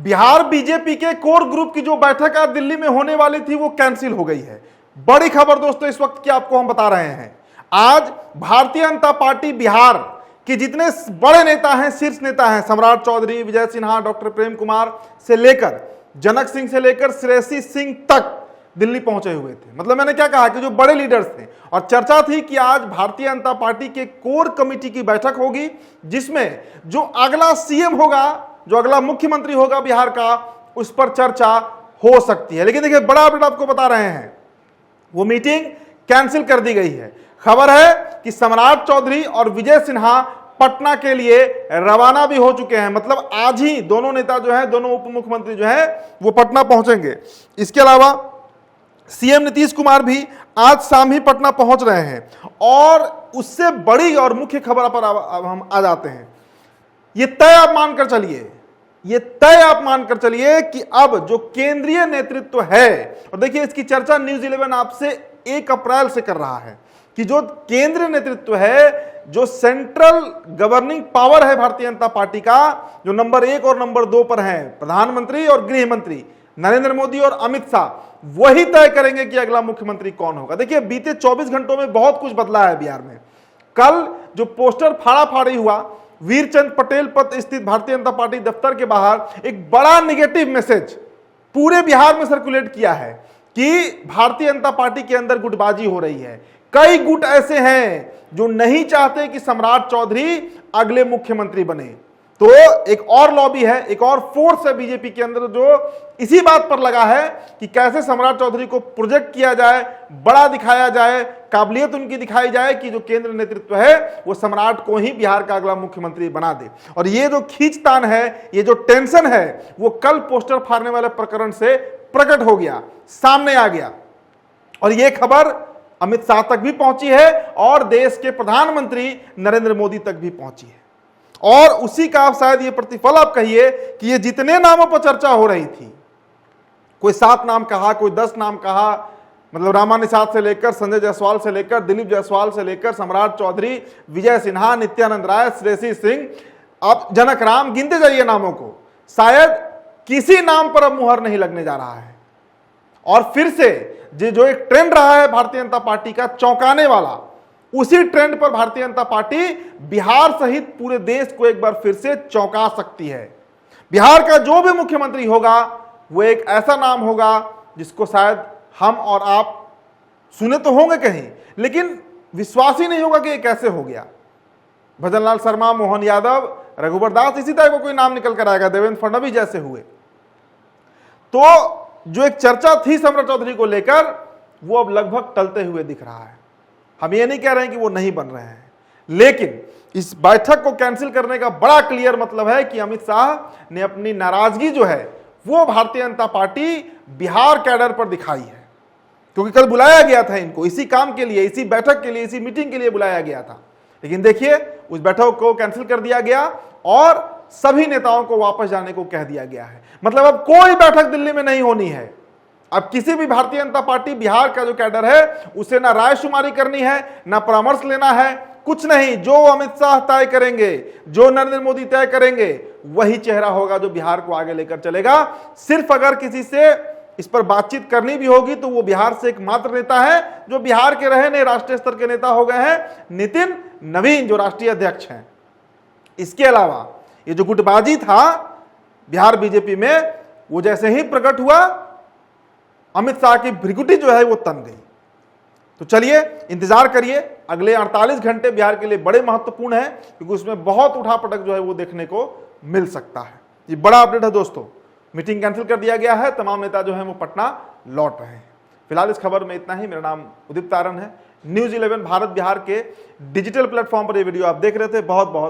Bihar BJP के core group की जो बैठक आज दिल्ली में होने वाली थी वो कैंसिल हो गई है। बड़ी खबर दोस्तों इस वक्त की आपको हम बता रहे हैं। आज भारतीय जनता पार्टी बिहार के जितने बड़े नेता हैं, शीर्ष नेता हैं, सम्राट चौधरी, विजय सिन्हा, डॉक्टर प्रेम कुमार से लेकर जनक सिंह से लेकर श्रेयसी सिंह तक दिल्ली पहुंचे हुए थे। मतलब मैंने क्या कहा कि जो बड़े लीडर्स थे, और चर्चा थी कि आज भारतीय जनता पार्टी के कोर कमेटी की बैठक होगी जिसमें जो अगला सीएम होगा, जो अगला मुख्यमंत्री होगा बिहार का, उस पर चर्चा हो सकती है। लेकिन देखिए बड़ा अपडेट आपको बता रहे हैं, वो मीटिंग कैंसिल कर दी गई है। खबर है कि सम्राट चौधरी और विजय सिन्हा पटना के लिए रवाना भी हो चुके हैं। मतलब आज ही दोनों नेता जो है, दोनों उप मुख्यमंत्री जो है वो पटना पहुंचेंगे। इसके अलावा सीएम नीतीश कुमार भी आज शाम ही पटना पहुंच रहे हैं। और उससे बड़ी और मुख्य खबर पर अब हम आ जाते हैं। ये तय आप मानकर चलिए कि अब जो केंद्रीय नेतृत्व है, और देखिए इसकी चर्चा न्यूज़ 11 आपसे 1 अप्रैल से कर रहा है कि जो केंद्रीय नेतृत्व है, जो सेंट्रल गवर्निंग पावर है भारतीय जनता पार्टी का, जो नंबर 1 और नंबर 2 पर है, प्रधानमंत्री और गृह मंत्री नरेंद्र मोदी और अमित शाह, वही तय करेंगे कि अगला मुख्यमंत्री कौन होगा। देखिए बीते 24 घंटों में बहुत कुछ बदला है बिहार में। कल जो पोस्टर फाड़ा हुआ वीरचंद पटेल पथ स्थित भारतीय जनता पार्टी दफ्तर के बाहर, एक बड़ा निगेटिव मैसेज पूरे बिहार में सर्कुलेट किया है कि भारतीय जनता पार्टी के अंदर गुटबाजी हो रही है। कई गुट ऐसे हैं जो नहीं चाहते कि सम्राट चौधरी अगले मुख्यमंत्री बने। तो एक और लॉबी है, एक और फोर्स है बीजेपी के अंदर जो इसी बात पर लगा है कि कैसे सम्राट चौधरी को प्रोजेक्ट किया जाए, बड़ा दिखाया जाए, काबिलियत उनकी दिखाई जाए कि जो केंद्र नेतृत्व है वो सम्राट को ही बिहार का अगला मुख्यमंत्री बना दे। और ये जो खींचतान है, ये जो टेंशन है, वो कल पोस्टर फाड़ने वाले प्रकरण से प्रकट हो गया, सामने आ गया। और ये खबर अमित शाह तक भी पहुंची है और देश के प्रधानमंत्री नरेंद्र मोदी तक भी पहुंची है। और उसी का आप शायद ये प्रतिफल आप कहिए कि ये जितने नामों पर चर्चा हो रही थी, कोई 7 नाम कहा, कोई 10 नाम कहा, मतलब रामा निषाद से लेकर संजय जायसवाल से लेकर दिलीप जायसवाल से लेकर सम्राट चौधरी, विजय सिन्हा, नित्यानंद राय, श्रेयसी सिंह, अब जनक राम, गिनते जाइए नामों को। शायद किसी नाम पर अब मुहर नहीं लगने जा रहा है। और फिर से जो एक ट्रेंड रहा है भारतीय जनता पार्टी का चौंकाने वाला, उसी ट्रेंड पर भारतीय जनता पार्टी बिहार सहित पूरे देश को एक बार फिर से चौंका सकती है। बिहार का जो भी मुख्यमंत्री होगा वो एक ऐसा नाम होगा जिसको शायद हम और आप सुने तो होंगे कहीं, लेकिन विश्वास ही नहीं होगा कि ये कैसे हो गया। भजनलाल शर्मा, मोहन यादव, रघुवर दास, इसी तरह को कोई नाम निकल कर आएगा, देवेंद्र फडणवीस जैसे हुए। तो जो एक चर्चा थी सम्राट चौधरी को लेकर, वो अब लगभग टलते हुए दिख रहा है। हम ये नहीं कह रहे हैं कि वो नहीं बन रहे हैं, लेकिन इस बैठक को कैंसिल करने का बड़ा क्लियर मतलब है कि अमित शाह ने अपनी नाराजगी जो है वो भारतीय जनता पार्टी बिहार कैडर पर दिखाई है। क्योंकि कल बुलाया गया था इनको इसी काम के लिए, इसी बैठक के लिए, इसी मीटिंग के लिए बुलाया गया था। लेकिन देखिए उस बैठक को कैंसिल कर दिया गया और सभी नेताओं को वापस जाने को कह दिया गया है। मतलब अब कोई बैठक दिल्ली में नहीं होनी है। अब किसी भी भारतीय जनता पार्टी बिहार का जो कैडर है उसे ना रायशुमारी करनी है, ना परामर्श लेना है, कुछ नहीं। जो अमित शाह तय करेंगे, जो नरेंद्र मोदी तय करेंगे, वही चेहरा होगा जो बिहार को आगे लेकर चलेगा। सिर्फ अगर किसी से इस पर बातचीत करनी भी होगी तो वो बिहार से एकमात्र नेता है जो बिहार के रहे नहीं, राष्ट्रीय स्तर के नेता हो गए हैं, नितिन नवीन जो राष्ट्रीय अध्यक्ष हैं। इसके अलावा ये जो गुटबाजी था बिहार बीजेपी में, वो जैसे ही प्रकट हुआ, अमित शाह की भ्रिकुटी जो है वो तन गई। तो चलिए इंतजार करिए, अगले 48 घंटे बिहार के लिए बड़े महत्वपूर्ण है, क्योंकि उसमें बहुत उठापटक जो है वो देखने को मिल सकता है। ये बड़ा अपडेट है दोस्तों। मीटिंग कैंसिल कर दिया गया है, तमाम नेता जो है वो पटना लौट रहे हैं। फिलहाल इस खबर में इतना ही। मेरा नाम उदित तारण है। न्यूज़ 11 भारत बिहार के डिजिटल प्लेटफॉर्म पर ये वीडियो आप देख रहे थे। बहुत बहुत